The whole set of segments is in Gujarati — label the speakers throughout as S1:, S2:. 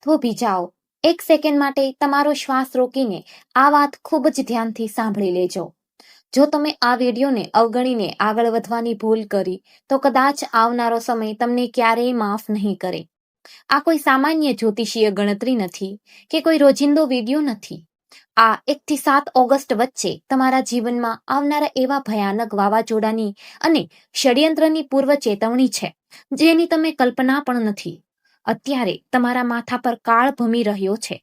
S1: ઊભી જાઓ. 1 સેકન્ડ માટે તમારો શ્વાસ રોકીને આ વાત ખૂબ જ ધ્યાનથી સાંભળી લેજો. જો તમે આ વિડીયોને અવગણીને આગળ વધવાની ભૂલ કરી તો કદાચ આવનારો સમય તમને ક્યારેય માફ નહીં કરે. આ કોઈ સામાન્ય જ્યોતિષીય ગણતરી નથી કે કોઈ રોજિંદો વિડીયો નથી. આ 1 થી 7 ઓગસ્ટ વચ્ચે તમારા જીવનમાં આવનારા એવા ભયાનક વાવાઝોડાની અને ષડયંત્રની પૂર્વ ચેતવણી છે જેની તમે કલ્પના પણ નથી. અત્યારે તમારા માથા પર કાળ ભમી રહ્યો છે.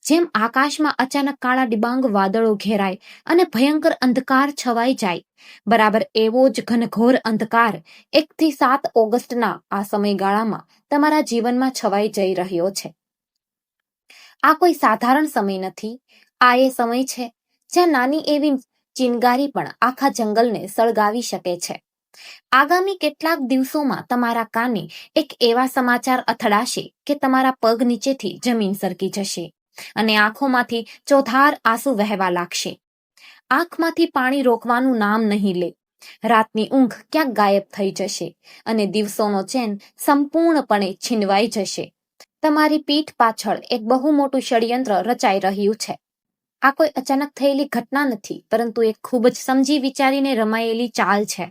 S1: જેમ આકાશમાં અચાનક કાળા ડિબાંગ વાદળો ઘેરાય અને ભયંકર અંધકાર છવાઈ જાય, બરાબર એવો જ ઘનઘોર અંધકાર 1 થી 7 ઓગસ્ટના આ સમયગાળામાં તમારા જીવનમાં છવાઈ જઈ રહ્યો છે. આ કોઈ સાધારણ સમય નથી. આ એ સમય છે જ્યાં નાની એવી ચિનગારી પણ આખા જંગલને સળગાવી શકે છે. આગામી કેટલાક દિવસોમાં તમારા કાને એક એવા સમાચાર અથડાશે કે તમારા પગ નીચેથી જમીન સરકી જશે અને આંખોમાંથી ચોધાર આંસુ વહેવા લાગશે. આંખમાંથી પાણી રોકવાનું નામ નહીં લે. રાતની ઊંઘ ક્યાંક ગાયબ થઈ જશે અને દિવસોનો ચેન સંપૂર્ણપણે છીનવાઈ જશે. તમારી પીઠ પાછળ એક બહુ મોટું ષડયંત્ર રચાઈ રહ્યું છે. આ કોઈ અચાનક થયેલી ઘટના નથી, પરંતુ એક ખૂબ જ સમજી વિચારીને રમાયેલી ચાલ છે,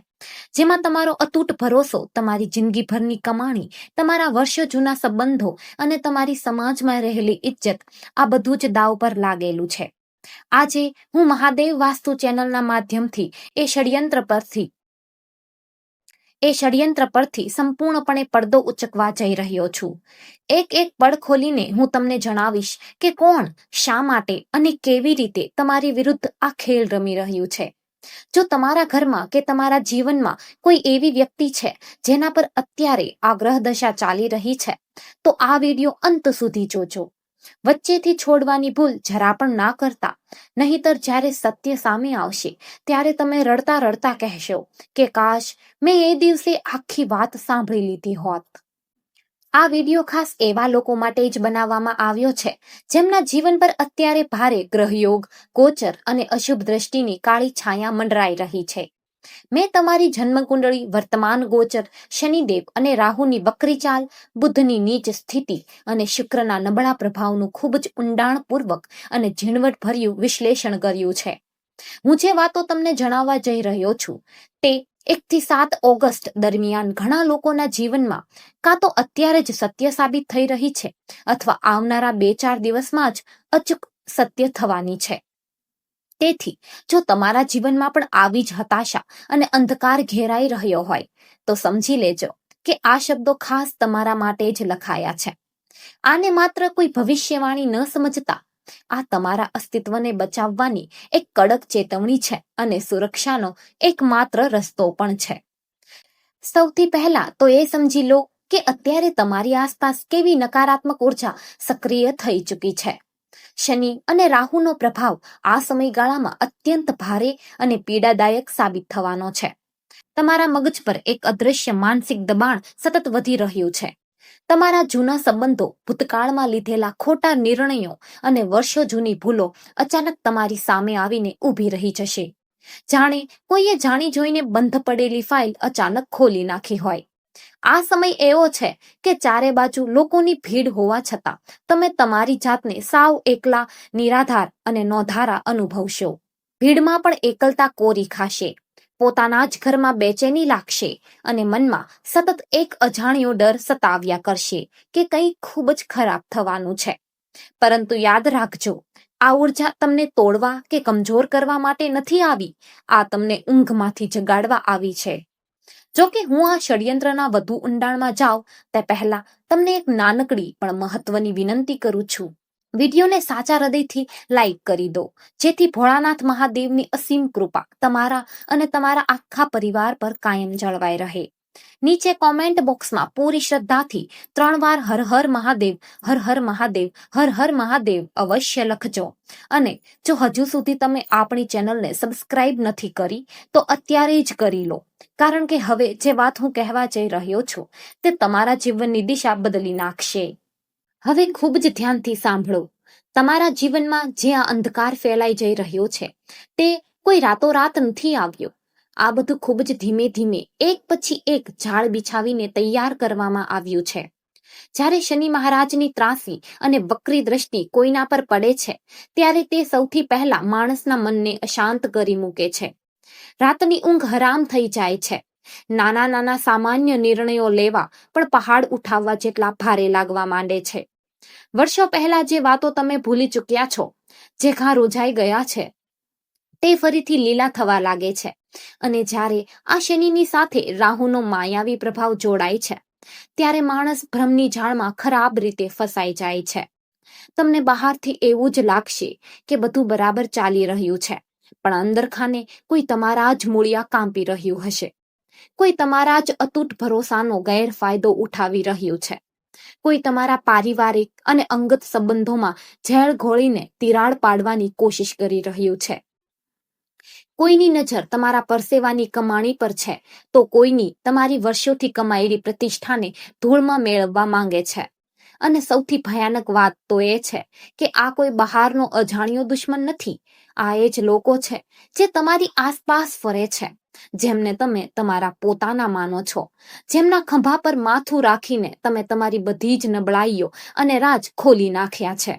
S1: જેમાં તમારો અતૂટ ભરોસો, તમારી જિંદગીભરની કમાણી, તમારા વર્ષો જૂના સંબંધો અને તમારી સમાજમાં રહેલી ઇજ્જત, આ બધું જ દાવ પર લાગેલું છે. આજે હું મહાદેવ વાસ્તુ ચેનલના માધ્યમથી એ ષડયંત્ર પરથી સંપૂર્ણપણે પડદો ઉચકવા જઈ રહ્યો છું. એક એક પડ ખોલીને હું તમને જણાવીશ કે કોણ, શા માટે અને કેવી રીતે તમારી વિરુદ્ધ આ ખેલ રમી રહ્યું છે. જો તમારા ઘરમાં કે તમારા જીવનમાં કોઈ એવી વ્યક્તિ છે જેના પર અત્યારે આ ગ્રહ દશા ચાલી રહી છે, તો આ વિડીયો અંત સુધી જોજો. વચ્ચેથી છોડવાની ભૂલ જરા પણ ના કરતા, નહીતર જ્યારે સત્ય સામે આવશે ત્યારે તમે રડતા રડતા કહેશો કે કાશ મેં એ દિવસે આખી વાત સાંભળી લીધી હોત. આ વિડીયો ખાસ એવા લોકો માટે જ બનાવવામાં આવ્યો છે જેમના જીવન પર અત્યારે ભારે ગ્રહયોગ, ગોચર અને અશુભ દ્રષ્ટિની કાળી છાયા મંડરાઈ રહી છે. મેં તમારી જન્મકુંડળી, વર્તમાન ગોચર, શનિદેવ અને રાહુની વક્રી ચાલ, બુધની નીચ સ્થિતિ અને શુક્રના નબળા પ્રભાવનું ખૂબ જ ઊંડાણપૂર્વક અને ઝીણવટભર્યું વિશ્લેષણ કર્યું છે. હું જે વાતો તમને જણાવવા જઈ રહ્યો છું તે 1 થી 7 ઓગસ્ટ દરમિયાન ઘણા લોકોના જીવનમાં કાં તો અત્યારે જ સત્ય સાબિત થઈ રહી છે અથવા આવનારા 2-4 દિવસમાં જ અચૂક સત્ય થવાની છે. તેથી જો તમારા જીવનમાં પણ આવી જ હતાશા અને અંધકાર ઘેરાઈ રહ્યો હોય તો સમજી લેજો કે આ શબ્દો ખાસ તમારા માટે જ લખાયા છે. આને માત્ર કોઈ ભવિષ્યવાણી ન સમજતા, આ તમારા અસ્તિત્વને બચાવવાની એક કડક ચેતવણી છે અને સુરક્ષાનો એકમાત્ર રસ્તો પણ છે. સૌથી પહેલા તો એ સમજી લો કે અત્યારે તમારી આસપાસ કેવી નકારાત્મક ઉર્જા સક્રિય થઈ ચૂકી છે. શનિ અને રાહુનો પ્રભાવ આ સમયગાળામાં અત્યંત ભારે અને પીડાદાયક સાબિત થવાનો છે. તમારા મગજ પર એક અદૃશ્ય માનસિક દબાણ સતત વધી રહ્યું છે. તમારા જૂના સંબંધો, ભૂતકાળમાં લીધેલા ખોટા નિર્ણયો અને વર્ષો જૂની ભૂલો અચાનક તમારી સામે આવીને ઊભી રહી જશે. જાણે કોઈએ જાણી જોઈને બંધ પડેલી ફાઇલ અચાનક ખોલી નાખી હોય. આ સમય એવો છે કે ચારે બાજુ લોકોની ભીડ હોવા છતાં તમે તમારી જાતને સાવ એકલા, નિરાધાર અને નોંધારા અનુભવશો. ભીડમાં પણ એકલતા કોરી ખાશે. પોતાના જ ઘરમાં બેચેની લાગશે અને મનમાં સતત એક અજાણ્યો ડર સતાવ્યા કરશે કે કંઈ ખૂબ જ ખરાબ થવાનું છે. પરંતુ યાદ રાખજો, આ ઉર્જા તમને તોડવા કે કમજોર કરવા માટે નથી આવી. આ તમને ઊંઘમાંથી જગાડવા આવી છે. જો કે હું આ ષડયંત્રના વધુ ઊંડાણમાં જાઉં તે પહેલા તમને એક નાનકડી પણ મહત્વની વિનંતી કરું છું. વિડીયોને સાચા હૃદયથી લાઈક કરી દો, જેથી ભોળાનાથ મહાદેવની અસીમ કૃપા તમારા અને તમારા આખા પરિવાર પર કાયમ જળવાઈ રહે. નીચે કોમેન્ટ બોક્સમાં પૂરી શ્રદ્ધાથી 3 વાર હર હર મહાદેવ, હર હર મહાદેવ, હર હર મહાદેવ અવશ્ય લખજો. અને જો હજુ સુધી તમે આપણી ચેનલને સબસ્ક્રાઇબ નથી કરી તો અત્યારે જ કરી લો, કારણ કે હવે જે વાત હું કહેવા જઈ રહ્યો છું તે તમારા જીવનની દિશા બદલી નાખશે. હવે ખૂબ જ ધ્યાનથી સાંભળો. તમારા જીવનમાં જે આ અંધકાર ફેલાઈ જઈ રહ્યો છે તે કોઈ રાતોરાત નથી આવ્યો. આ બધું ખૂબ જ ધીમે ધીમે એક પછી એક ઝાડ બિછાવીને તૈયાર કરવામાં આવ્યું છે. જ્યારે શનિ મહારાજની ત્રાસી અને વક્રી દ્રષ્ટિ કોઈના પર પડે છે ત્યારે તે સૌથી પહેલા માણસના મનને અશાંત કરી મૂકે છે. રાતની ઊંઘ હરામ થઈ જાય છે. નાના નાના સામાન્ય નિર્ણયો લેવા પણ પહાડ ઉઠાવવા જેટલા ભારે લાગવા માંડે છે. વર્ષો પહેલા જે વાતો તમે ભૂલી ચૂક્યા છો, જે ઘા રોજાઈ ગયા છે, તે ફરીથી લીલા થવા લાગે છે. અને જ્યારે આ શનિની સાથે રાહુનો માયાવી પ્રભાવ જોડાય છે ત્યારે માણસ ભ્રમની જાળમાં ખરાબ રીતે ફસાઈ જાય છે. તમને બહારથી એવું જ લાગશે કે બધું બરાબર ચાલી રહ્યું છે, પણ અંદરખાને કોઈ તમારા જ મૂળિયા કાંપી રહ્યું હશે. કોઈ તમારા જ અતૂટ ભરોસાનો ગેરફાયદો ઉઠાવી રહ્યું છે. કોઈ તમારા પારિવારિક અને અંગત સંબંધોમાં ઝેર ઘોળીને તિરાડ પાડવાની કોશિશ કરી રહ્યું છે. કોઈની નજર તમારા પરસેવાની કમાણી પર છે તો કોઈની તમારી વર્ષોથી કમાયેલી પ્રતિષ્ઠાને ધૂળમાં મેળવવા માંગે છે. અને સૌથી ભયાનક વાત તો એ છે કે આ કોઈ બહારનો અજાણ્યો દુશ્મન નથી. આ એ જ લોકો છે જે તમારી આસપાસ ફરે છે, જેમને તમે તમારા પોતાના માનો છો, જેમના ખભા પર માથું રાખીને તમે તમારી બધી જ નબળાઈઓ અને રાજ ખોલી નાખ્યા છે.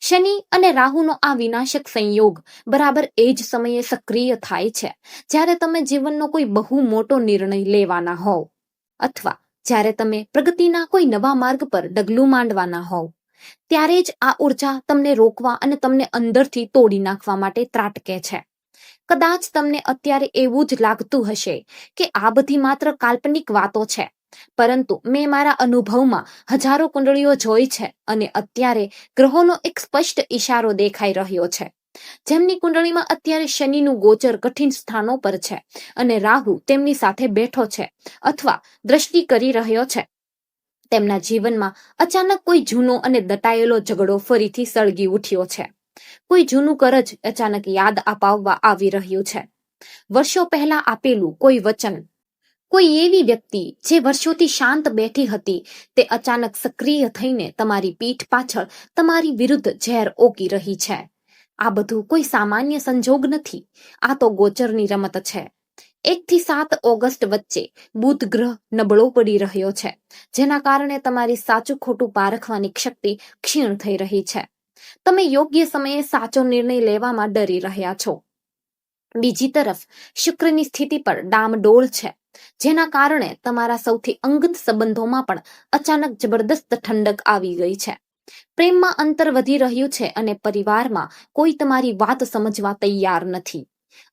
S1: શનિ અને રાહુનો આ વિનાશક સંયોગ બરાબર એ જ સમયે સક્રિય થાય છે જ્યારે તમે જીવનનો કોઈ બહુ મોટો નિર્ણય લેવાના હોવ, અથવા જ્યારે તમે પ્રગતિના કોઈ નવા માર્ગ પર ડગલું માંડવાના હોવ. ત્યારે જ આ ઉર્જા તમને રોકવા અને તમને અંદરથી તોડી નાખવા માટે ત્રાટકે છે. કદાચ તમને અત્યારે એવું જ લાગતું હશે કે આ બધી માત્ર કાલ્પનિક વાતો છે, પરંતુ મેં મારા અનુભવમાં હજારો કુંડળીઓ જોઈ છે અને અત્યારે ગ્રહોનો એક સ્પષ્ટ ઈશારો દેખાઈ રહ્યો છે. જેમની કુંડળીમાં અત્યારે શનિનું ગોચર કઠિન સ્થાનો પર છે અને રાહુ તેમની સાથે બેઠો છે અથવા દ્રષ્ટિ કરી રહ્યો છે, તેમના જીવનમાં અચાનક કોઈ જૂનો અને દટાયેલો ઝઘડો ફરીથી સળગી ઉઠ્યો છે. કોઈ જૂનું કરજ અચાનક યાદ અપાવવા આવી રહ્યું છે. વર્ષો પહેલા આપેલું કોઈ વચન, કોઈ એવી વ્યક્તિ જે વર્ષોથી શાંત બેઠી હતી તે અચાનક સક્રિય થઈને તમારી પીઠ પાછળ તમારી વિરુદ્ધ ઝેર ઓકી રહી છે. આ બધું કોઈ સામાન્ય સંજોગ નથી. આ તો ગોચરની રમત છે. 1 થી 7 ઓગસ્ટ વચ્ચે બુધ ગ્રહ નબળો પડી રહ્યો છે, જેના કારણે તમારી સાચું ખોટું પારખવાની શક્તિ ક્ષીણ થઈ રહી છે. તમે યોગ્ય સમયે સાચો નિર્ણય લેવામાં ડરી રહ્યા છો. બીજી તરફ શુક્રની સ્થિતિ પર ડામડોળ છે, જેના કારણે તમારા સૌથી અંગત સંબંધોમાં પણ અચાનક જબરદસ્ત ઠંડક આવી ગઈ છે. પ્રેમમાં અંતર વધી રહ્યું છે અને પરિવારમાં કોઈ તમારી વાત સમજવા તૈયાર નથી.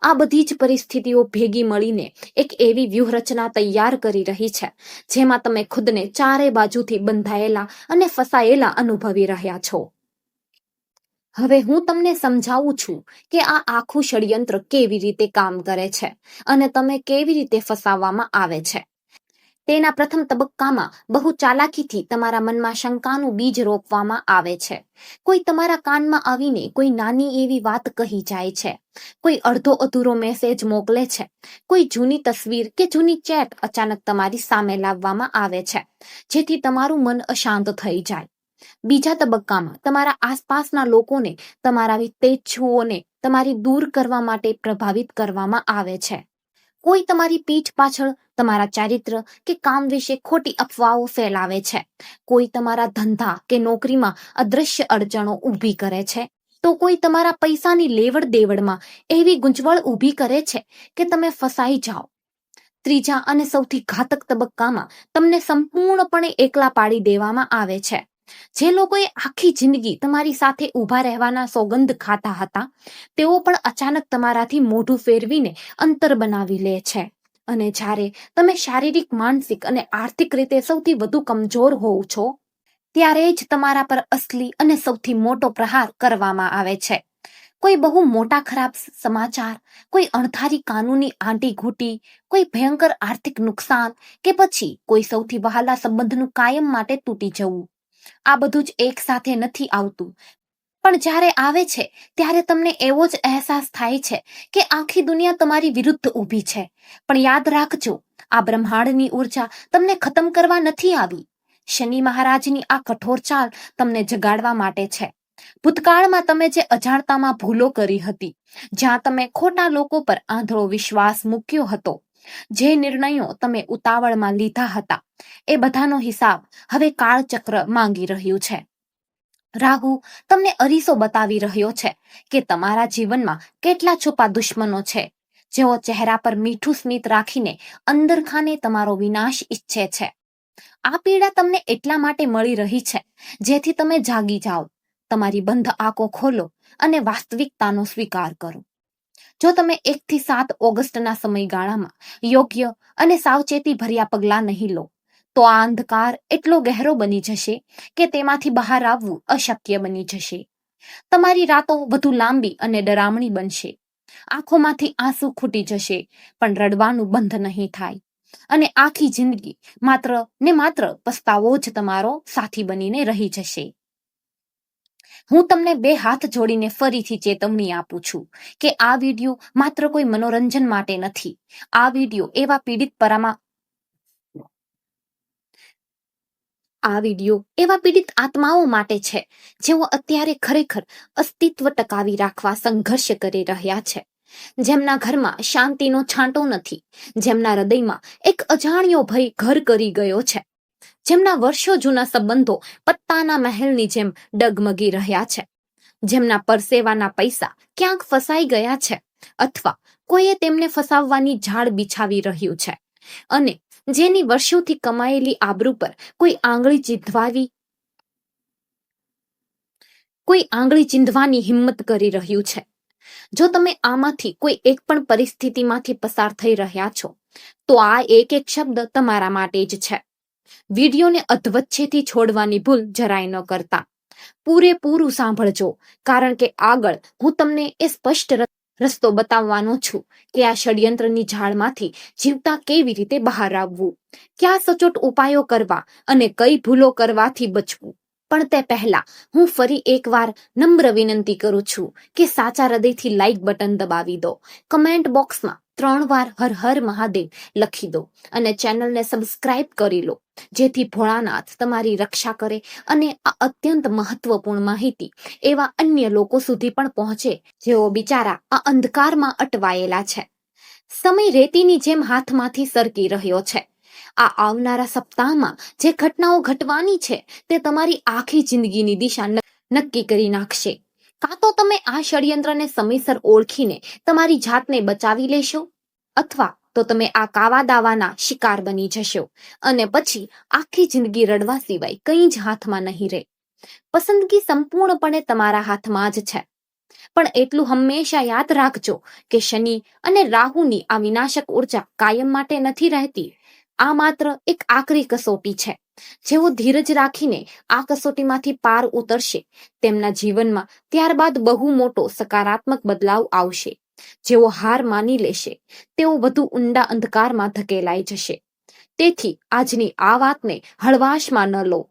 S1: આ બધી જ પરિસ્થિતિઓ ભેગી મળીને એક એવી વ્યૂહરચના તૈયાર કરી રહી છે જેમાં તમે ખુદને ચારે બાજુથી બંધાયેલા અને ફસાયેલા અનુભવી રહ્યા છો. હવે હું તમને સમજાવું છું કે આ આખું ષડયંત્ર કેવી રીતે કામ કરે છે અને તમે કેવી રીતે ફસાવવામાં આવે છે. તેના પ્રથમ તબક્કામાં બહુ ચાલાકીથી તમારા મનમાં શંકાનું બીજ રોપવામાં આવે છે. કોઈ તમારા કાનમાં આવીને કોઈ નાની એવી વાત કહી જાય છે, કોઈ અડધો અધૂરો મેસેજ મોકલે છે, કોઈ જૂની તસવીર કે જૂની ચેટ અચાનક તમારી સામે લાવવામાં આવે છે, જેથી તમારું મન અશાંત થઈ જાય. બીજા તબક્કામાં તમારા આસપાસના લોકોને તમારા તેચ્છુઓને તમારી દૂર કરવા માટે પ્રભાવિત કરવામાં આવે છે. કોઈ તમારી પીઠ પાછળ તમારા ચારિત્ર કે કામ વિશે ખોટી અફવાઓ ફેલાવે છે. કોઈ તમારા ધંધા કે નોકરીમાં અદ્રશ્ય અડચણો ઊભી કરે છે, તો કોઈ તમારા પૈસાની લેવડ દેવડમાં એવી ગૂંચવણ ઊભી કરે છે કે તમે ફસાઈ જાઓ. ત્રીજા અને સૌથી ઘાતક તબક્કામાં તમને સંપૂર્ણપણે એકલા પાડી દેવામાં આવે છે. જે લોકોએ આખી જિંદગી તમારી સાથે ઊભા રહેવાના સોગંદ ખાતા હતા, તેઓ પણ અચાનક તમારાથી મોઢું ફેરવીને અંતર બનાવી લે છે. અને જ્યારે તમે શારીરિક, માનસિક અને આર્થિક રીતે સૌથી વધુ કમજોર હોવ છો, ત્યારે જ તમારા પર અસલી અને સૌથી મોટો પ્રહાર કરવામાં આવે છે. કોઈ બહુ મોટા ખરાબ સમાચાર, કોઈ અણધારી કાનૂની આંટીઘૂંટી, કોઈ ભયંકર આર્થિક નુકસાન કે પછી કોઈ સૌથી વહાલા સંબંધનું કાયમ માટે તૂટી જવું. આ બધું જ એક સાથે નથી આવતું, પણ જ્યારે આવે છે ત્યારે તમને એવો જ અહેસાસ થાય છે કે આખી દુનિયા તમારી વિરુદ્ધ ઊભી છે. પણ યાદ રાખજો, આ બ્રહ્માંડની ઉર્જા તમને ખતમ કરવા નથી આવી. શનિ મહારાજની આ કઠોર ચાલ તમને જગાડવા માટે છે. ભૂતકાળમાં તમે જે અજાણતામાં ભૂલો કરી હતી, જ્યાં તમે ખોટા લોકો પર આંધળો વિશ્વાસ મૂક્યો હતો, જે નિર્ણયો તમે ઉતાવળમાં લીધા હતા એ બધાનો હિસાબ હવે કાળચક્ર માંગી રહ્યું છે. રાહુ તમને અરીસો બતાવી રહ્યો છે કે તમારા જીવનમાં કેટલા છુપા દુશ્મનો છે જેઓ ચહેરા પર મીઠું સ્મિત રાખીને અંદર ખાને તમારો વિનાશ ઈચ્છે છે. આ પીડા તમને એટલા માટે મળી રહી છે જેથી તમે જાગી જાઓ, તમારી બંધ આંખો ખોલો અને વાસ્તવિકતાનો સ્વીકાર કરો. જો તમે 1 થી 7 ઓગસ્ટના સમયગાળામાં યોગ્ય અને સાવચેતી ભર્યા પગલાં નહીં લો તો આ અંધકાર એટલો ગહેરો બની જશે કે તેમાંથી બહાર આવવું અશક્ય બની જશે. તમારી રાતો વધુ લાંબી અને ડરામણી બનશે. આંખોમાંથી આંસુ ખૂટી જશે પણ રડવાનું બંધ નહીં થાય અને આખી જિંદગી માત્ર ને માત્ર પસ્તાવો જ તમારો સાથી બનીને રહી જશે. હું તમને 2 હાથ જોડીને ફરીથી ચેતવણી આપું છું કે આ વિડીયો માત્ર કોઈ મનોરંજન માટે નથી. આ વિડીયો એવા પીડિત આત્માઓ માટે છે જેઓ અત્યારે ખરેખર અસ્તિત્વ ટકાવી રાખવા સંઘર્ષ કરી રહ્યા છે, જેમના ઘરમાં શાંતિનો છાંટો નથી, જેમના હૃદયમાં એક અજાણ્યો ભય ઘર કરી ગયો છે, જેમના વર્ષો જૂના સંબંધો પત્તાના મહેલની જેમ ડગમગી રહ્યા છે, જેમના પરસેવાના પૈસા ક્યાંક ફસાઈ ગયા છે અથવા કોઈએ તેમને ફસાવવાની જાળ બિછાવી રહ્યું છે અને જેની વર્ષોથી કમાયેલી આબરૂ પર કોઈ આંગળી ચીંધવાની હિંમત કરી રહ્યું છે. જો તમે આમાંથી કોઈ એક પણ પરિસ્થિતિમાંથી પસાર થઈ રહ્યા છો તો આ એક શબ્દ તમારા માટે જ છે. વિડીયોને અધવચ્ચેથી છોડવાની ભૂલ જરાય ન કરતા. પૂરેપૂરું સાંભળજો, કારણ કે આગળ હું તમને એ સ્પષ્ટ રસ્તો બતાવવાનો છું કે આ ષડયંત્રની જાળમાંથી જીવતા કેવી રીતે બહાર આવવું, કયા સચોટ ઉપાયો કરવા અને કઈ ભૂલો કરવાથી બચવું. પણ તે પહેલા હું ફરી એકવાર નમ્ર વિનંતી કરું છું કે સાચા હૃદયથી લાઈક બટન દબાવી દો, કમેન્ટ બોક્સમાં 3 વાર હર હર મહાદેવ લખી દો અને ચેનલને સબસ્ક્રાઇબ કરી લો જેથી ભોળાનાથ તમારી રક્ષા કરે અને આ અત્યંત મહત્વપૂર્ણ માહિતી એવા અન્ય લોકો સુધી પણ પહોંચે જેઓ બિચારા આ અંધકારમાં અટવાયેલા છે. સમય રેતીની જેમ હાથમાંથી સરકી રહ્યો છે. આ આવનારા સપ્તાહમાં જે ઘટનાઓ ઘટવાની છે તે તમારી આખી જિંદગીની દિશા નક્કી કરી નાખશે. કાં તો તમે આ ષડયંત્રને સમયસર ઓળખીને તમારી જાતને બચાવી લેશો અથવા તો તમે આ કાવા દાવાના શિકાર બની જશો અને પછી આખી જિંદગી રડવા સિવાય કંઈ જ હાથમાં નહીં રહે. પસંદગી સંપૂર્ણપણે તમારા હાથમાં જ છે. પણ એટલું હંમેશા યાદ રાખજો કે શનિ અને રાહુની આ વિનાશક ઉર્જા કાયમ માટે નથી રહેતી. આ માત્ર એક આકરી કસોટી છે. જેઓ ધીરજ રાખીને આ કસોટીમાંથી પાર ઉતરશે તેમના જીવનમાં ત્યારબાદ બહુ મોટો સકારાત્મક બદલાવ આવશે. જેઓ હાર માની લેશે તેઓ વધુ ઊંડા અંધકારમાં ધકેલાઈ જશે. તેથી આજની આ વાતને હળવાશમાં ન લો.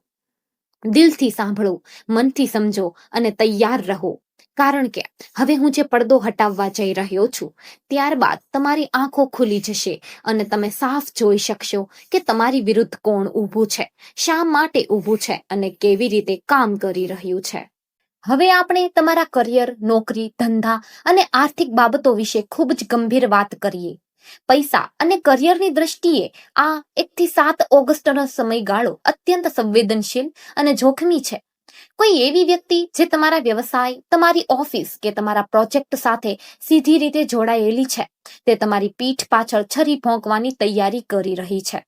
S1: દિલથી સાંભળો, મનથી સમજો અને તૈયાર રહો, કારણ કે હવે હું જે પડદો હટાવવા જઈ રહ્યો છું ત્યારબાદ તમારી આંખો ખુલી જશે અને તમે સાફ જોઈ શકશો કે તમારી વિરુદ્ધ કોણ ઊભું છે, શા માટે ઊભું છે અને કેવી રીતે કામ કરી રહ્યું છે. હવે આપણે તમારા કરિયર, નોકરી, ધંધા અને આર્થિક બાબતો વિશે ખૂબ જ ગંભીર વાત કરીએ. પૈસા અને કરિયરની દ્રષ્ટિએ આ 1 થી 7 ઓગસ્ટનો સમયગાળો અત્યંત સંવેદનશીલ અને જોખમી છે. કોઈ એવી વ્યક્તિ જે તમારા વ્યવસાય, તમારી ઓફિસ કે તમારા પ્રોજેક્ટ સાથે સીધી રીતે જોડાયેલી છે તે તમારી પીઠ પાછળ છરી ભોંકવાની તૈયારી કરી રહી છે.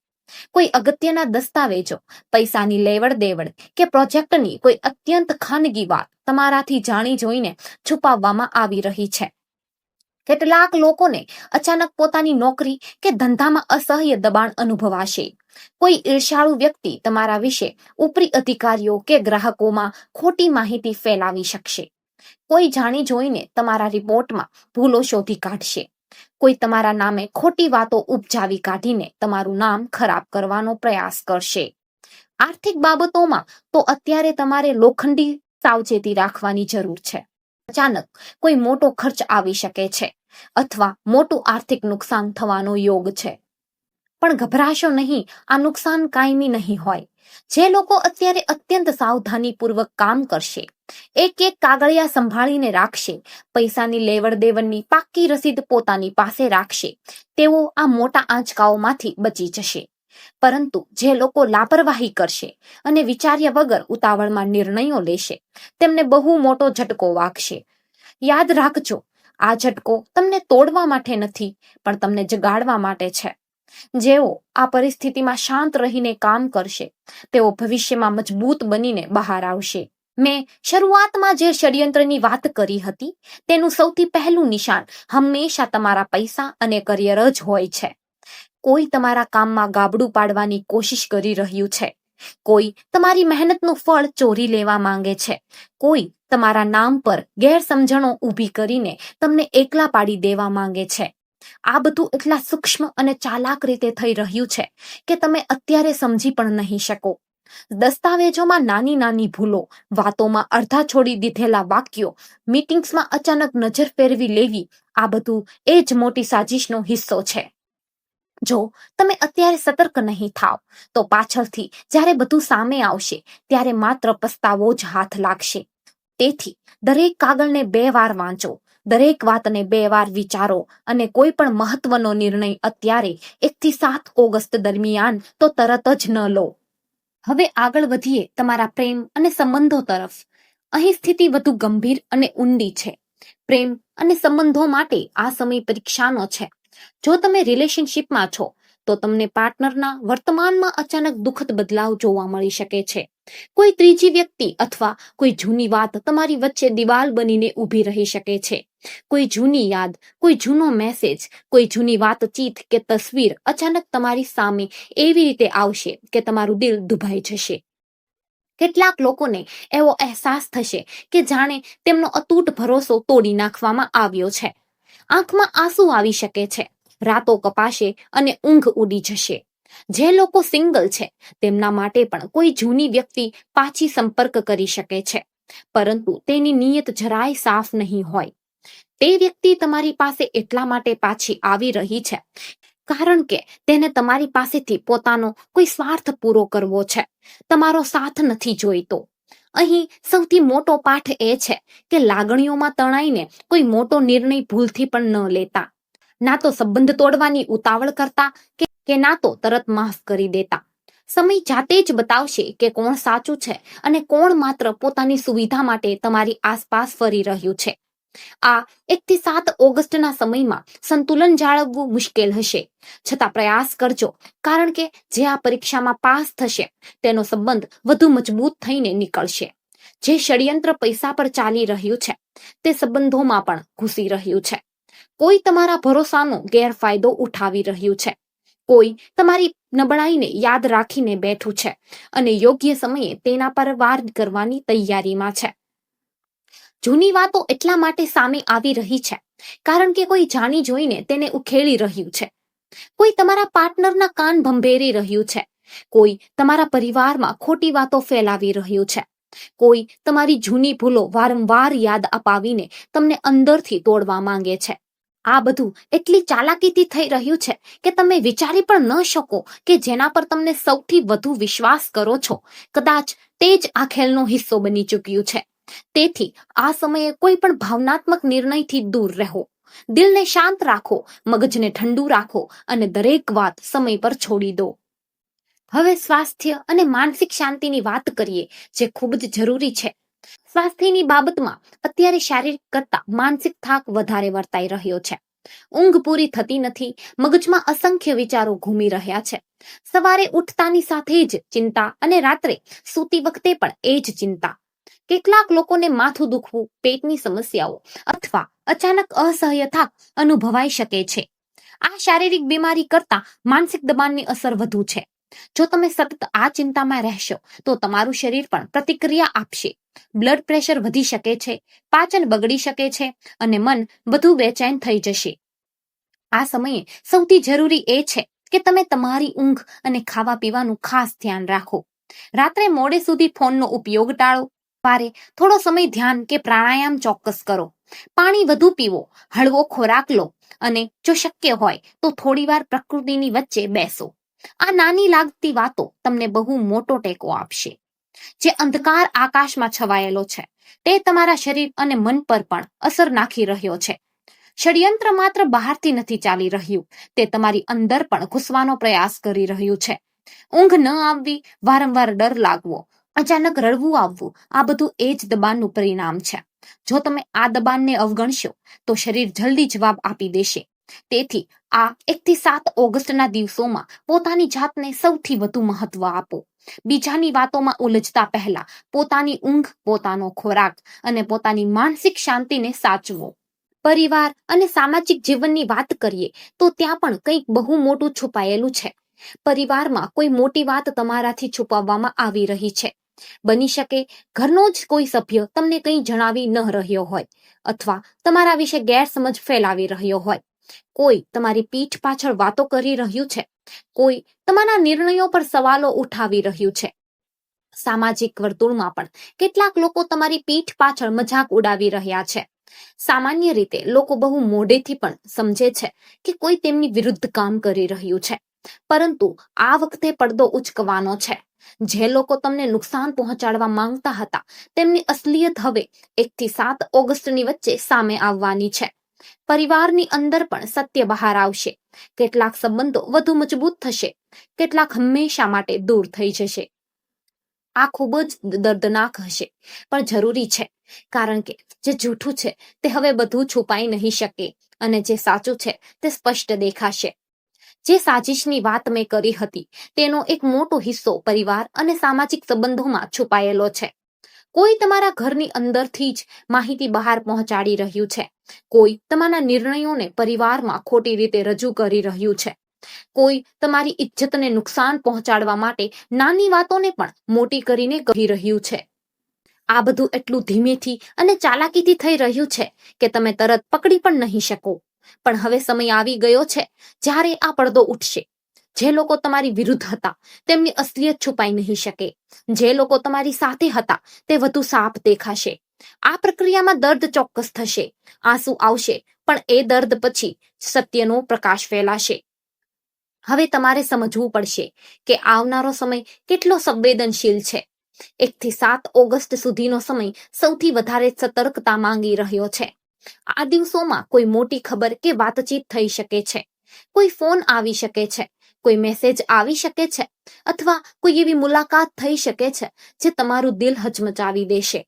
S1: કોઈ અગત્યના દસ્તાવેજો, પૈસાની લેવડ દેવડ કે પ્રોજેક્ટની કોઈ અત્યંત ખાનગી વાત તમારાથી જાણી જોઈને છુપાવવામાં આવી રહી છે. કેટલાક લોકોને અચાનક પોતાની નોકરી કે ધંધામાં અસહ્ય દબાણ અનુભવાશે. કોઈ ઈર્ષાળુ વ્યક્તિ તમારા વિશે ઉપરી અધિકારીઓ કે ગ્રાહકોમાં ખોટી માહિતી ફેલાવી શકશે. કોઈ જાણી જોઈને તમારા રિપોર્ટમાં ભૂલો શોધી કાઢશે. કોઈ તમારા નામે ખોટી વાતો ઉપજાવી કાઢીને તમારું નામ ખરાબ કરવાનો પ્રયાસ કરશે. આર્થિક બાબતોમાં તો અત્યારે તમારે લોખંડી સાવચેતી રાખવાની જરૂર છે. અચાનક કોઈ મોટો ખર્ચ આવી શકે છે અથવા મોટું આર્થિક નુકસાન થવાનો યોગ છે. પણ ગભરાશો નહીં, આ નુકસાન કાયમી નહીં હોય. જે લોકો અત્યારે અત્યંત સાવધાનીપૂર્વક કામ કરશે, એક એક કાગળિયા સંભાળીને રાખશે, પૈસાની લેવડ દેવડની પાક્કી રસીદ પોતાની પાસે રાખશે, તેઓ આ મોટા આંચકાઓમાંથી બચી જશે. પરંતુ જે લોકો લાપરવાહી કરશે અને વિચાર્યા વગર ઉતાવળમાં નિર્ણયો લેશે, તેમને બહુ મોટો ઝટકો વાગશે. યાદ રાખજો, આ ઝટકો તમને તોડવા માટે નથી, પણ તમને જગાડવા માટે છે. જેઓ આ પરિસ્થિતિમાં શાંત રહીને કામ કરશે, તેઓ ભવિષ્યમાં મજબૂત બનીને બહાર આવશે. મેં શરૂઆતમાં જે ષડયંત્રની વાત કરી હતી, તેનું સૌથી પહેલું નિશાન હંમેશા તમારા પૈસા અને કરિયર જ હોય છે. કોઈ તમારા કામમાં ગાબડું પાડવાની કોશિશ કરી રહ્યું છે. કોઈ તમારી મહેનતનું ફળ ચોરી લેવા માંગે છે. કોઈ તમારા નામ પર ગેરસમજણો ઊભી કરીને તમને એકલા પાડી દેવા માંગે છે. આ બધું એટલા સૂક્ષ્મ અને ચાલાક રીતે થઈ રહ્યું છે કે તમે અત્યારે સમજી પણ નહીં શકો. દસ્તાવેજોમાં નાની નાની ભૂલો, વાતોમાં અડધા છોડી દીધેલા વાક્યો, મીટિંગ્સમાં અચાનક નજર ફેરવી લેવી, આ બધું એ જ મોટી સાજિશનો હિસ્સો છે. જો તમે અત્યારે સતર્ક નહીં થાવ, તો પાછળથી જ્યારે બધું સામે આવશે, ત્યારે માત્ર પસ્તાવો જ હાથ લાગશે. તેથી દરેક કાગળને 2 વાર વાંચો, દરેક વાતને 2 વાર વિચારો અને કોઈ પણ મહત્વનો નિર્ણય અત્યારે 1 થી 7 ઓગસ્ટ દરમિયાન તો તરત જ ન લો. હવે આગળ વધીએ તમારા પ્રેમ અને સંબંધો તરફ. અહીં સ્થિતિ વધુ ગંભીર અને ઊંડી છે. પ્રેમ અને સંબંધો માટે આ સમય પરીક્ષાનો છે. જો તમે રિલેશનશિપમાં છો, તો તમને પાર્ટનરના વર્તમાનમાં અચાનક દુઃખદ બદલાવ જોવા મળી શકે છે. કોઈ ત્રીજી વ્યક્તિ અથવા કોઈ જૂની વાત તમારી વચ્ચે દિવાલ બનીને ઊભી રહી શકે છે. કોઈ જૂની યાદ, કોઈ જૂનો મેસેજ, કોઈ જૂની વાતચીત કે તસવીર અચાનક તમારી સામે એવી રીતે આવશે કે તમારું દિલ દુભાઈ જશે. કેટલાક લોકોને એવો અહેસાસ થશે કે જાણે તેમનો અતૂટ ભરોસો તોડી નાખવામાં આવ્યો છે. આંખમાં આંસુ આવી શકે છે, રાતો કપાશે અને ઊંઘ ઉડી જશે. જે લોકો સિંગલ છે, તેમના માટે પણ કોઈ જૂની વ્યક્તિ પાછી સંપર્ક કરી શકે છે, પરંતુ તેની નિયત જરાય સાફ નહીં હોય. તે વ્યક્તિ તમારી પાસે એટલા માટે પાછી આવી રહી છે કારણ કે તેને તમારી પાસેથી પોતાનો કોઈ સ્વાર્થ પૂરો કરવો છે, તમારો સાથ નથી જોઈતો. અહીં સૌથી મોટો પાઠ એ છે કે લાગણીઓમાં તણાઈને કોઈ મોટો નિર્ણય ભૂલથી પણ ન લેતા. ના તો સંબંધ તોડવાની ઉતાવળ કરતા કે ના તો તરત માફ કરી દેતા. સમય જાતે જ બતાવશે કે કોણ સાચું છે અને કોણ માત્ર પોતાની સુવિધા માટે તમારી આસપાસ ફરી રહ્યું છે. આ 1 થી 7 ઓગસ્ટના સમયમાં સંતુલન જાળવવું મુશ્કેલ હશે, છતાં પ્રયાસ કરજો, કારણ કે જે આ પરીક્ષામાં પાસ થશે, તેનો સંબંધ વધુ મજબૂત થઈને નીકળશે. જે ષડયંત્ર પૈસા પર ચાલી રહ્યું છે, તે સંબંધોમાં પણ ઘૂસી રહ્યું છે. કોઈ તમારા ભરોસાનો ગેરફાયદો ઉઠાવી રહ્યું છે. કોઈ તમારી નબળાઈને યાદ રાખીને બેઠું છે અને યોગ્ય સમયે તેના પર વાર કરવાની તૈયારીમાં છે. જૂની વાતો એટલા માટે સામે આવી રહી છે કારણ કે કોઈ જાણી જોઈને તેને ઉખેડી રહ્યું છે. કોઈ તમારા પાર્ટનરના કાન ભંભેરી રહ્યું છે. કોઈ તમારા પરિવારમાં ખોટી વાતો ફેલાવી રહ્યું છે. કોઈ તમારી જૂની ભૂલો વારંવાર યાદ અપાવીને તમને અંદરથી તોડવા માંગે છે. આ બધું એટલી ચાલાકીથી થઈ રહ્યું છે કે તમે વિચારી પણ ન શકો કે જેના પર તમને સૌથી વધુ વિશ્વાસ કરો છો, કદાચ તે જ આ ખેલનો હિસ્સો બની ચૂક્યું છે. તેથી આ સમયે કોઈ પણ ભાવનાત્મક નિર્ણયથી દૂર રહો. દિલને શાંત રાખો, મગજને ઠંડુ રાખો અને દરેક વાત સમય પર છોડી દો. હવે સ્વાસ્થ્ય અને માનસિક શાંતિની વાત કરીએ, જે ખૂબ જ જરૂરી છે. સ્વાસ્થ્યની બાબતમાં અત્યારે શારીરિક કરતા માનસિક થાક વધારે વર્તાઈ રહ્યો છે. ઊંઘ પૂરી થતી નથી, મગજમાં અસંખ્ય વિચારો ઘૂમી રહ્યા છે. સવારે ઉઠતાની સાથે જ ચિંતા અને રાત્રે સૂતી વખતે પણ એ જ ચિંતા. કેટલાક લોકોને માથું દુખવું, પેટની સમસ્યાઓ અથવા અચાનક અસહ્ય થાક અનુભવાઈ શકે છે. આ શારીરિક બીમારી કરતા માનસિક દબાણની અસર વધુ છે. જો તમે સતત આ ચિંતામાં રહેશો, તો તમારું શરીર પણ પ્રતિક્રિયા આપશે. બ્લડ પ્રેશર વધી શકે છે, પાચન બગડી શકે છે અને મન વધુ બેચેન થઈ જશે. આ સમયે સૌથી જરૂરી એ છે કે તમે તમારી ઊંઘ અને ખાવા પીવાનું ખાસ ધ્યાન રાખો. રાત્રે મોડે સુધી ફોનનો ઉપયોગ ટાળો. સવારે થોડો સમય ધ્યાન કે પ્રાણાયામ ચોક્કસ કરો. પાણી વધુ પીવો, હળવો ખોરાક લો અને જો શક્ય હોય તો થોડીવાર પ્રકૃતિની વચ્ચે બેસો. આ નાની લાગતી વાતો તમને બહુ મોટો ટેકો આપશે. જે અંધકાર આકાશમાં છવાયેલો છે તે તમારા શરીર અને મન પર પણ અસર નાખી રહ્યો છે. ષડયંત્ર માત્ર બહારથી નથી ચાલી રહ્યું, તે તમારી અંદર પણ ઘૂસવાનો પ્રયાસ કરી રહ્યું છે. ઊંઘ ન આવવી, વારંવાર ડર લાગવો, અચાનક રડવું આવવું, આ બધું એ જ દબાણનું પરિણામ છે. જો તમે આ દબાણને અવગણશો તો શરીર જલ્દી જવાબ આપી દેશે. તેથી આ 1 થી 7 ઓગસ્ટના દિવસોમાં પોતાની જાતને સૌથી વધુ મહત્વ આપો. બીજાની વાતોમાં ઉલਝતા પહેલા પોતાની ઊંઘ, પોતાનો ખોરાક અને પોતાની માનસિક શાંતિને સાચવો. પરિવાર અને સામાજિક જીવનની વાત કરીએ તો ત્યાં પણ કંઈક બહુ મોટું છુપાયેલું છે. પરિવારમાં કોઈ મોટી વાત તમારાથી છુપાવવામાં આવી રહી છે. બની શકે ઘરનો જ કોઈ સભ્ય તમને કંઈ જણાવી ન રહ્યો હોય અથવા તમારા વિશે ગેરસમજ ફેલાવી રહ્યો હોય. કોઈ તમારી પીઠ પાછળ વાતો કરી રહ્યું છે. કોઈ તમારા નિર્ણયો પર સવાલો ઉઠાવી રહ્યું છે. સામાજિક વર્તુળમાં પણ કેટલાક લોકો તમારી પીઠ પાછળ મજાક ઉડાવી રહ્યા છે. સામાન્ય રીતે લોકો બહુ મોડેથી પણ સમજે છે કે કોઈ તેમની વિરુદ્ધ કામ કરી રહ્યું છે, પરંતુ આ વખતે પડદો ઉચકવાનો છે. જે લોકો તમને નુકસાન પહોંચાડવા માંગતા હતા તેમની અસલિયત હવે 1 થી 7 ઓગસ્ટની વચ્ચે સામે આવવાની છે. પરિવારની અંદર પણ સત્ય બહાર આવશે. કેટલાક સંબંધો વધુ મજબૂત થશે, કેટલાક હંમેશા માટે દૂર થઈ જશે. આ ખૂબ જ દર્દનાક હશે પણ જરૂરી છે, કારણ કે જે જૂઠું છે તે હવે બધું છુપાઈ નહીં શકે અને જે સાચું છે તે સ્પષ્ટ દેખાશે. જે સાજિશની વાત મેં કરી હતી તેનો એક મોટો હિસ્સો પરિવાર અને સામાજિક સંબંધોમાં છુપાયેલો છે. કોઈ તમારા ઘરની અંદરથી જ માહિતી બહાર પહોંચાડી રહ્યું છે. કોઈ તમારા નિર્ણયોને પરિવારમાં ખોટી રીતે રજૂ કરી રહ્યું છે. કોઈ તમારી ઇજ્જતને નુકસાન પહોંચાડવા માટે નાની વાતોને પણ મોટી કરીને કહી રહ્યું છે. આ બધું એટલું ધીમેથી અને ચાલાકીથી થઈ રહ્યું છે કે તમે તરત પકડી પણ નહીં શકો. પણ હવે સમય આવી ગયો છે જ્યારે આ પડદો ઉઠશે. જે લોકો તમારી વિરુદ્ધ હતા તેમની અસલિયત છુપાઈ નહીં શકે. જે લોકો તમારી સાથે હતા તે વધુ સાફ દેખાશે. આ પ્રક્રિયામાં દર્દ ચોક્કસ થશે, આંસુ આવશે, પણ એ દર્દ પછી સત્યનો પ્રકાશ ફેલાશે. હવે તમારે સમજવું પડશે કે આવનારો સમય કેટલો સંવેદનશીલ છે. 1 થી 7 ઓગસ્ટ સુધીનો સમય સૌથી વધારે સતર્કતા માંગી રહ્યો છે. આ દિવસોમાં કોઈ મોટી ખબર કે વાતચીત થઈ શકે છે. કોઈ ફોન આવી શકે છે, કોઈ મેસેજ આવી શકે છે, અથવા કોઈ એવી મુલાકાત થઈ શકે છે જે તમારું દિલ હચમચાવી દેશે.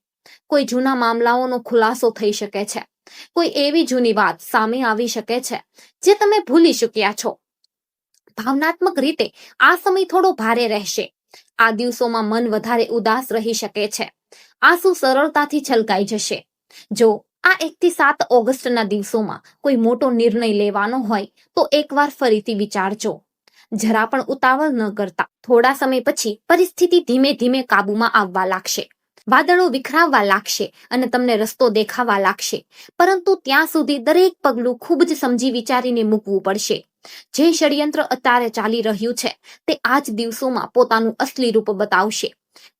S1: કોઈ જૂના મામલાઓનો ખુલાસો થઈ શકે છે. કોઈ એવી જૂની વાત સામે આવી શકે છે જે તમે ભૂલી ચૂક્યા છો. ભાવનાત્મક રીતે આ સમય થોડો ભારે રહેશે. આ દિવસોમાં મન વધારે ઉદાસ રહી શકે છે. આંસુ સરળતાથી છલકાઈ જશે. જો આ 1 થી 7 ઓગસ્ટના દિવસોમાં કોઈ મોટો નિર્ણય લેવાનો હોય તો એકવાર ફરીથી વિચારજો. જરા પણ ઉતાવળ ન કરતા. થોડા સમય પછી પરિસ્થિતિ ધીમે ધીમે કાબૂમાં આવવા લાગશે. વાદળો વિખરાવવા લાગશે અને તમને રસ્તો દેખાવા લાગશે, પરંતુ ત્યાં સુધી દરેક પગલું ખૂબ જ સમજી વિચારીને મૂકવું પડશે. જે ષડયંત્ર અત્યારે ચાલી રહ્યું છે તે આ જ દિવસોમાં પોતાનું અસલી રૂપ બતાવશે.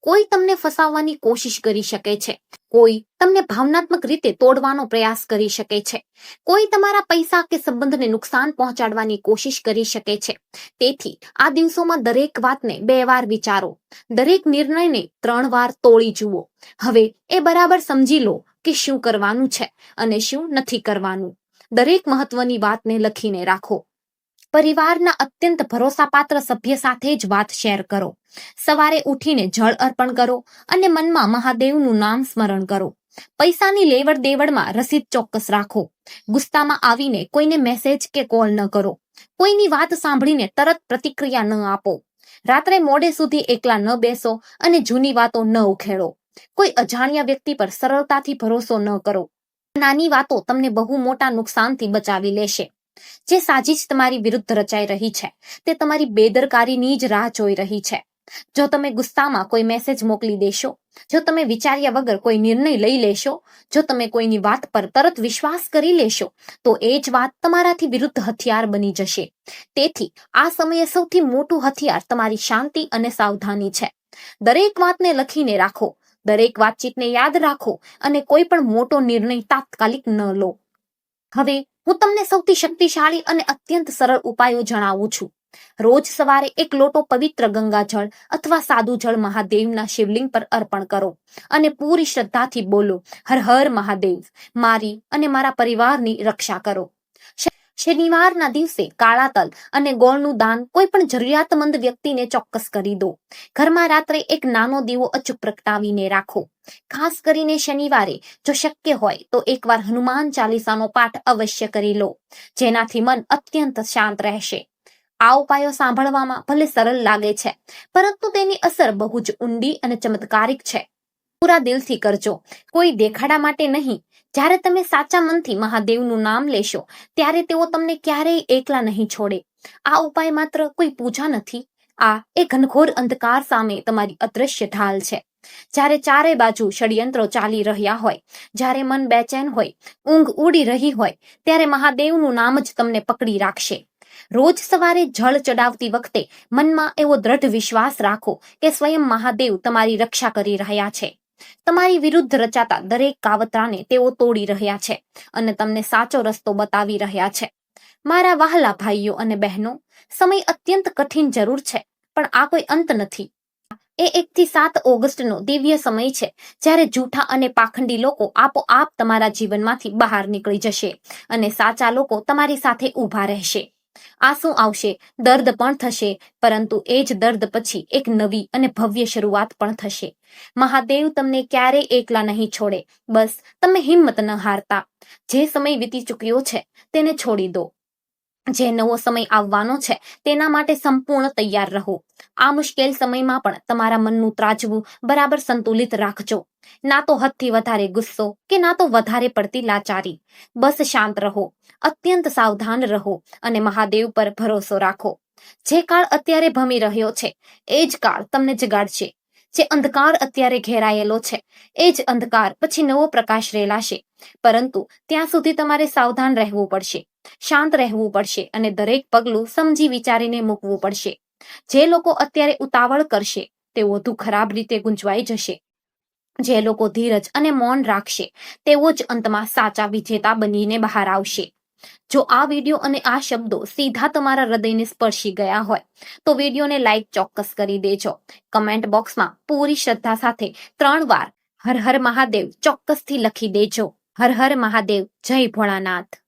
S1: કોઈ તમને ફસાવવાની કોશિશ કરી શકે છે. કોઈ તમને ભાવનાત્મક રીતે તોડવાનો પ્રયાસ કરી શકે છે. કોઈ તમારા પૈસા કે સંબંધને નુકસાન પહોંચાડવાની કોશિશ કરી શકે છે. તેથી આ દિવસોમાં દરેક વાતને 2 વાર વિચારો. દરેક નિર્ણયને 3 વાર તોળી જુઓ. હવે એ બરાબર સમજી લો કે શું કરવાનું છે અને શું નથી કરવાનું. દરેક મહત્વની વાતને લખીને રાખો. પરિવારના અત્યંત ભરોસાપાત્ર સભ્ય સાથે જ વાત શેર કરો. સવારે ઉઠીને જળ અર્પણ કરો અને મનમાં મહાદેવનું નામ સ્મરણ કરો. પૈસાની લેવડ દેવડમાં રસીદ ચોક્કસ રાખો. ગુસ્સામાં આવીને કોઈને મેસેજ કે કોલ ન કરો. કોઈની વાત સાંભળીને તરત પ્રતિક્રિયા ન આપો. રાત્રે મોડે સુધી એકલા ન બેસો અને જૂની વાતો ન ઉખેડો. કોઈ અજાણ્યા વ્યક્તિ પર સરળતાથી ભરોસો ન કરો. નાની વાતો તમને બહુ મોટા નુકસાનથી બચાવી લેશે. જે સાજિશ તમારી વિરુદ્ધ રચાઈ રહી છે તે તમારી બેદરકારીની જ રાહ જોઈ રહી છે. જો તમે ગુસ્સામાં કોઈ મેસેજ મોકલી દેશો, જો તમે વિચાર્યા વગર કોઈ નિર્ણય લઈ લેશો, જો તમે કોઈની વાત પર તરત વિશ્વાસ કરી લેશો, તો એ જ વાત તમારાથી વિરુદ્ધ હથિયાર બની જશે. તેથી આ સમયે સૌથી મોટું હથિયાર તમારી શાંતિ અને સાવધાની છે. દરેક વાતને લખીને રાખો. દરેક વાતચીતને યાદ રાખો અને કોઈ પણ મોટો નિર્ણય તાત્કાલિક ન લો. હવે હું તમને સૌથી શક્તિશાળી અને અત્યંત સરળ ઉપાયો જણાવું છું. રોજ સવારે એક લોટો પવિત્ર ગંગાજળ અથવા સાદું જળ મહાદેવના શિવલિંગ પર અર્પણ કરો અને પૂરી શ્રદ્ધાથી બોલો, હર હર મહાદેવ, મારી અને મારા પરિવારની રક્ષા કરો. શનિવારના દિવસે કાળા તલ અને ગોળનું દાન કોઈ પણ જરૂરિયાતમંદ વ્યક્તિને ચોક્કસ કરી દો. ઘરમાં રાત્રે એક નાનો દીવો અચૂક પ્રગટાવીને રાખો. ખાસ કરીને શનિવારે જો શક્ય હોય તો એકવાર હનુમાન ચાલીસાનો પાઠ અવશ્ય કરી લો, જેનાથી મન અત્યંત શાંત રહેશે. આ ઉપાયો સાંભળવામાં ભલે સરળ લાગે છે, પરંતુ તેની અસર બહુ જ ઊંડી અને ચમત્કારિક છે. પૂરા દિલથી કરજો, કોઈ દેખાડા માટે નહીં. જ્યારે તમે સાચા મનથી મહાદેવનું નામ લેશો ત્યારે તેઓ તમને ક્યારેય એકલા નહીં છોડે. આ ઉપાય માત્ર કોઈ પૂજા નથી, આ એ ઘનઘોર અંધકાર સામે તમારી અદ્રશ્ય ઢાલ છે. જ્યારે ચારે બાજુ ષડયંત્રો ચાલી રહ્યા હોય, જ્યારે મન બેચેન હોય, ઊંઘ ઉડી રહી હોય, ત્યારે મહાદેવનું નામ જ તમને પકડી રાખશે. રોજ સવારે જળ ચડાવતી વખતે મનમાં એવો દ્રઢ વિશ્વાસ રાખો કે સ્વયં મહાદેવ તમારી રક્ષા કરી રહ્યા છે. તમારી વિરુદ્ધ રચાતા દરેક કાવતરાને તેઓ તોડી રહ્યા છે અને તમને સાચો રસ્તો બતાવી રહ્યા છે. મારા વહાલા ભાઈઓ અને બહેનો, સમય અત્યંત કઠિન જરૂર છે, પણ આ કોઈ અંત નથી. એ 1 થી 7 ઓગસ્ટનો દિવ્ય સમય છે, જ્યારે જૂઠા અને પાખંડી લોકો આપોઆપ તમારા જીવનમાંથી બહાર નીકળી જશે અને સાચા લોકો તમારી સાથે ઊભા રહેશે. આંસુ આવશે, દર્દ પણ થશે, પરંતુ એ જ દર્દ પછી એક નવી અને ભવ્ય શરૂઆત પણ થશે. મહાદેવ તમને ક્યારેય એકલા નહીં છોડે. બસ તમે હિંમત ન હારતા. જે સમય વીતી ચૂક્યો છે તેને છોડી દો. જે નવો સમય આવવાનો છે તેના માટે સંપૂર્ણ તૈયાર રહો. આ મુશ્કેલ સમયમાં પણ તમારા મનનું ત્રાજવું બરાબર સંતુલિત રાખજો. ના તો હદથી વધારે ગુસ્સો કે ના તો વધારે પડતી લાચારી. બસ શાંત રહો, અત્યંત સાવધાન રહો અને મહાદેવ પર ભરોસો રાખો. જે કાળ અત્યારે ભમી રહ્યો છે એ જ કાળ તમને જગાડશે. જે અંધકાર અત્યારે ઘેરાયેલો છે એ જ અંધકાર પછી નવો પ્રકાશ રેલાશે. પરંતુ ત્યાં સુધી તમારે સાવધાન રહેવું પડશે, શાંત રહેવું પડશે અને દરેક પગલું સમજી વિચારીને મૂકવું પડશે. જે લોકો અત્યારે ઉતાવળ કરશે તે વધુ ખરાબ રીતે ગુંચવાઈ જશે. જે લોકો ધીરજ અને મૌન રાખશે તેઓ જ અંતમાં સાચા વિજેતા બનીને બહાર આવશે. જો આ વિડીયો અને આ શબ્દો સીધા તમારા હૃદયને સ્પર્શી ગયા હોય તો વિડીયોને લાઈક ચોક્કસ કરી દેજો. કમેન્ટ બોક્સમાં પૂરી શ્રદ્ધા સાથે 3 વાર હર હર મહાદેવ ચોક્કસથી લખી દેજો. હર હર મહાદેવ. જય ભોળાનાથ.